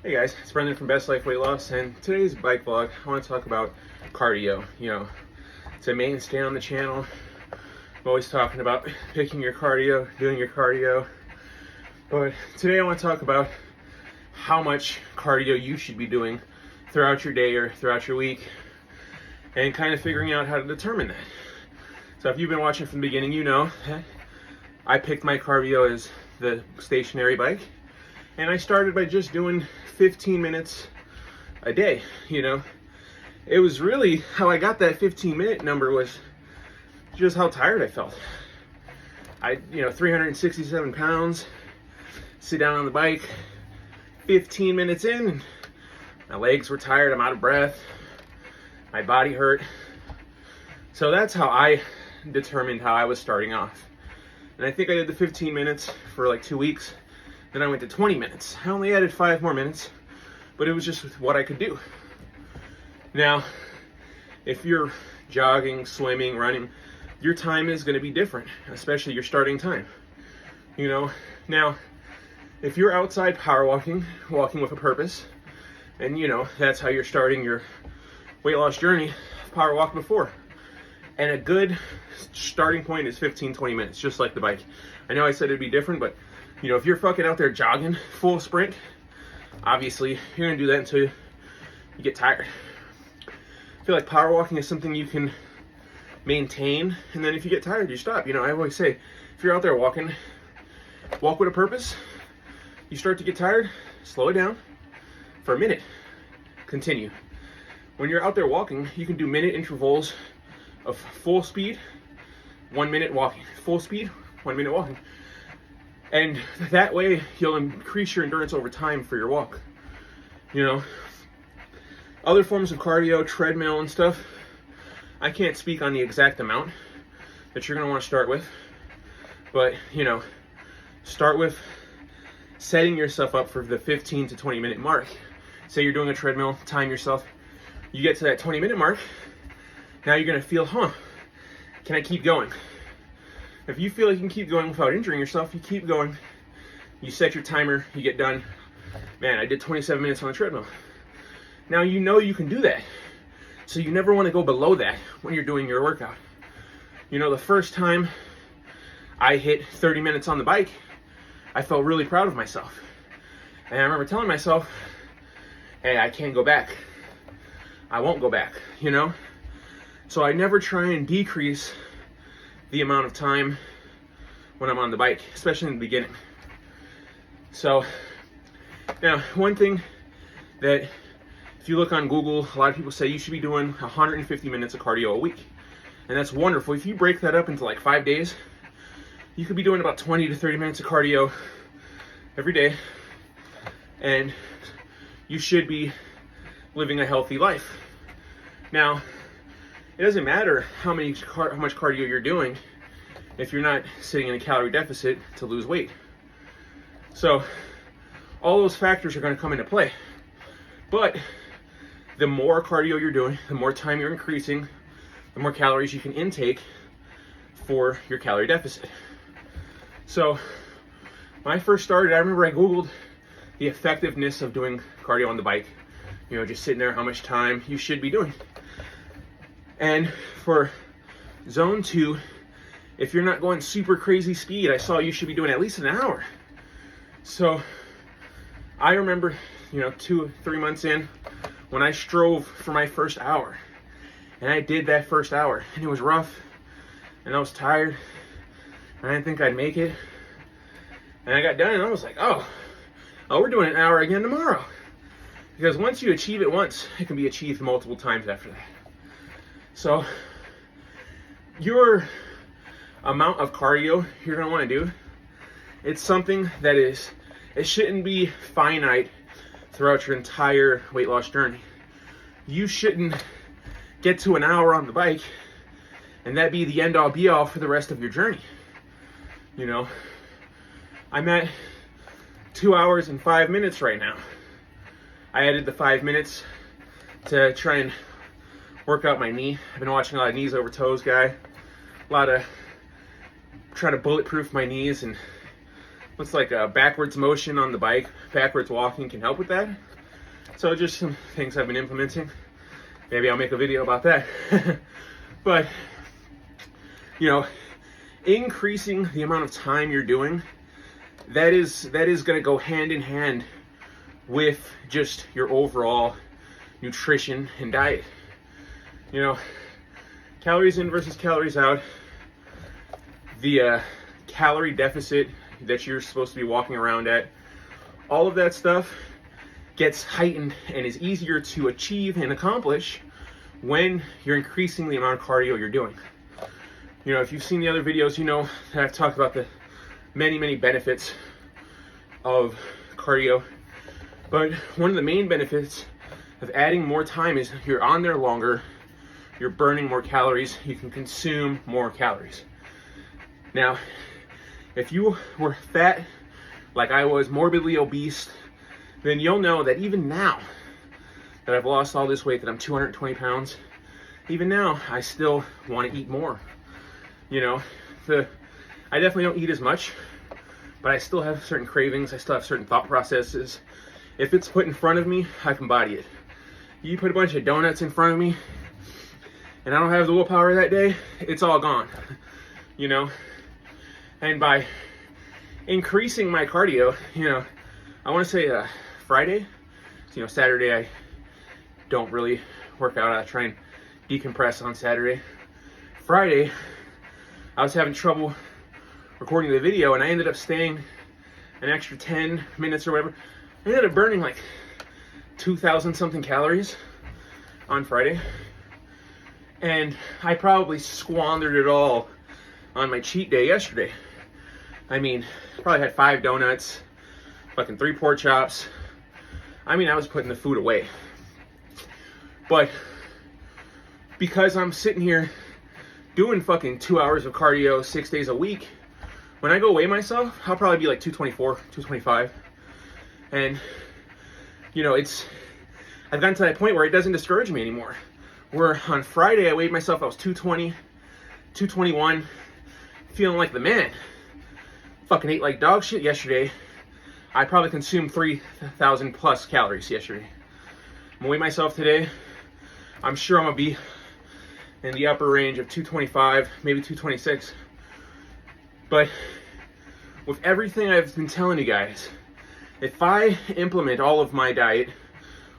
Hey guys, it's Brendan from Best Life Weight Loss, and today's bike vlog, I want to talk about cardio. It's a mainstay on the channel. I'm always talking about picking your cardio, doing your cardio. But today I want to talk about how much cardio you should be doing throughout your day or throughout your week, and kind of figuring out how to determine that. So if you've been watching from the beginning, you know that I picked my cardio as the stationary bike. And I started by just doing 15 minutes a day. It was really how I got that 15-minute number was just how tired I felt. 367 pounds, sit down on the bike, 15 minutes in, and my legs were tired, I'm out of breath, my body hurt. So that's how I determined how I was starting off. And I think I did the 15 minutes for like 2 weeks. Then I went to 20 minutes. I only added 5 more minutes, but it was just what I could do. Now, if you're jogging, swimming, running, your time is going to be different, especially your starting time. Now, if you're outside power walking with a purpose, and that's how you're starting your weight loss journey, power walk before. And a good starting point is 15-20 minutes, just like the bike. I know I said it'd be different, but if you're fucking out there jogging full sprint, obviously you're gonna do that until you get tired. I feel like power walking is something you can maintain, and then if you get tired, you stop. I always say, if you're out there walking, walk with a purpose. You start to get tired, slow it down for a minute, continue. When you're out there walking, you can do minute intervals of full speed, 1 minute walking, full speed, 1 minute walking. And that way, you'll increase your endurance over time for your walk. Other forms of cardio, treadmill and stuff, I can't speak on the exact amount that you're going to want to start with. But, start with setting yourself up for the 15 to 20 minute mark. Say you're doing a treadmill, time yourself. You get to that 20-minute mark, now you're going to feel, can I keep going? If you feel like you can keep going without injuring yourself, you keep going. You set your timer, you get done. Man, I did 27 minutes on the treadmill. Now you can do that. So you never want to go below that when you're doing your workout. The first time I hit 30 minutes on the bike, I felt really proud of myself. And I remember telling myself, hey, I can't go back. I won't go back, So I never try and decrease the amount of time when I'm on the bike, especially in the beginning. So, now, one thing that if you look on Google, a lot of people say you should be doing 150 minutes of cardio a week. And that's wonderful. If you break that up into like 5 days, you could be doing about 20 to 30 minutes of cardio every day. And you should be living a healthy life. Now, it doesn't matter how much cardio you're doing if you're not sitting in a calorie deficit to lose weight. So all those factors are going to come into play. But the more cardio you're doing, the more time you're increasing, the more calories you can intake for your calorie deficit. So when I first started, I remember I Googled the effectiveness of doing cardio on the bike. Just sitting there, how much time you should be doing. And for zone 2, if you're not going super crazy speed, I saw you should be doing at least an hour. So I remember, 2-3 months in, when I strove for my first hour. And I did that first hour, and it was rough, and I was tired, and I didn't think I'd make it. And I got done, and I was like, oh, we're doing an hour again tomorrow. Because once you achieve it once, it can be achieved multiple times after that. So, your amount of cardio you're going to want to do, it's something that it shouldn't be finite throughout your entire weight loss journey. You shouldn't get to an hour on the bike and that be the end all be all for the rest of your journey. I'm at 2 hours and 5 minutes right now. I added the 5 minutes to try and work out my knee. I've been watching a lot of knees over toes guy. A lot of trying to bulletproof my knees, and looks like a backwards motion on the bike, backwards walking can help with that. So just some things I've been implementing. Maybe I'll make a video about that. But, you know, increasing the amount of time you're doing, that is going to go hand in hand with just your overall nutrition and diet. You know, calories in versus calories out, the calorie deficit that you're supposed to be walking around at, all of that stuff gets heightened and is easier to achieve and accomplish when you're increasing the amount of cardio you're doing. You know, if you've seen the other videos, you know that I've talked about the many benefits of cardio. But one of the main benefits of adding more time is you're on there longer, you're burning more calories, you can consume more calories. Now, if you were fat, like I was, morbidly obese, then you'll know that even now that I've lost all this weight, that I'm 220 pounds, even now I still want to eat more. You know, I definitely don't eat as much, but I still have certain cravings, I still have certain thought processes. If it's put in front of me, I can body it. You put a bunch of donuts in front of me, and I don't have the willpower that day, it's all gone, you know? And by increasing my cardio, you know, I want to say Friday, so, you know, Saturday I don't really work out, I try and decompress on Saturday. Friday, I was having trouble recording the video, and I ended up staying an extra 10 minutes or whatever. I ended up burning like 2,000 something calories on Friday, and I probably squandered it all on my cheat day yesterday. I mean, probably had 5 donuts, fucking 3 pork chops. I mean, I was putting the food away. But because I'm sitting here doing fucking 2 hours of cardio 6 days a week, when I go weigh myself, I'll probably be like 224, 225. And, you know, I've gotten to that point where it doesn't discourage me anymore. Where on Friday I weighed myself, I was 220, 221, feeling like the man. Fucking ate like dog shit yesterday. I probably consumed 3,000 plus calories yesterday. I'm gonna weigh myself today. I'm sure I'm gonna be in the upper range of 225, maybe 226. But with everything I've been telling you guys, if I implement all of my diet,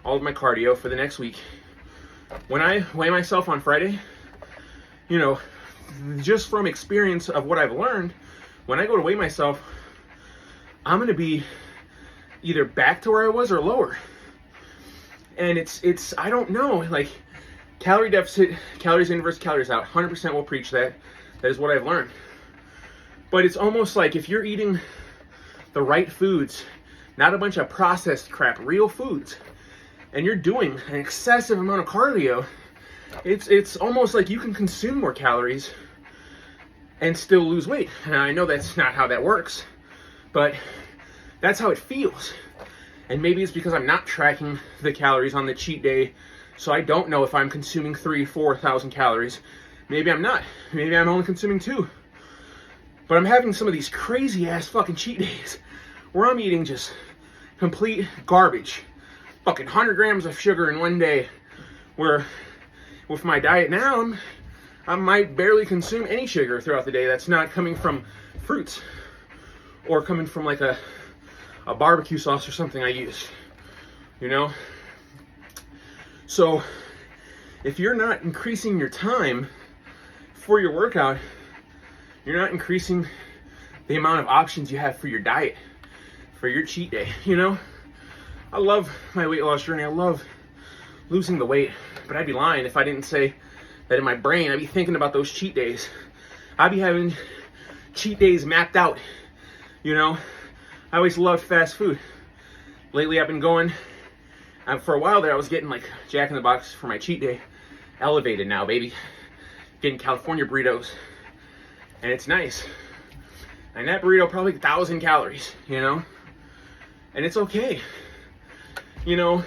all of my cardio for the next week, when I weigh myself on Friday, you know, just from experience of what I've learned, when I go to weigh myself, I'm going to be either back to where I was or lower. And it's I don't know, like, calorie deficit, calories in versus calories out, 100% will preach that. That is what I've learned. But it's almost like if you're eating the right foods, not a bunch of processed crap, real foods, and you're doing an excessive amount of cardio, it's almost like you can consume more calories and still lose weight. And I know that's not how that works, but that's how it feels. And maybe it's because I'm not tracking the calories on the cheat day, so I don't know if I'm consuming 3,000-4,000 calories. Maybe I'm not. Maybe I'm only consuming 2. But I'm having some of these crazy ass fucking cheat days where I'm eating just complete garbage. Fucking 100 grams of sugar in one day. Where with my diet now, I might barely consume any sugar throughout the day that's not coming from fruits or coming from like a barbecue sauce or something I use, you know? So if you're not increasing your time for your workout, you're not increasing the amount of options you have for your diet, for your cheat day, you know? I love my weight loss journey. I love losing the weight, but I'd be lying if I didn't say that in my brain I'd be thinking about those cheat days. I'd be having cheat days mapped out, you know? I always loved fast food. Lately I've been going, for a while there I was getting like Jack in the Box for my cheat day. Elevated now, baby. Getting California burritos. And it's nice. And that burrito probably 1,000 calories, you know? And it's okay. You know,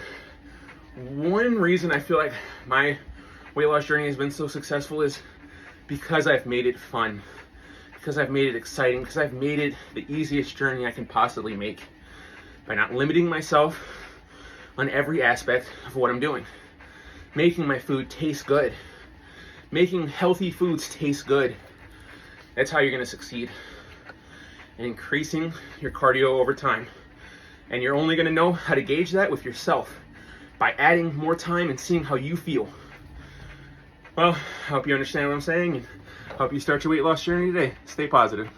one reason I feel like my weight loss journey has been so successful is because I've made it fun. Because I've made it exciting. Because I've made it the easiest journey I can possibly make. By not limiting myself on every aspect of what I'm doing. Making my food taste good. Making healthy foods taste good. That's how you're going to succeed. And increasing your cardio over time. And you're only going to know how to gauge that with yourself by adding more time and seeing how you feel. Well, I hope you understand what I'm saying and hope you start your weight loss journey today. Stay positive.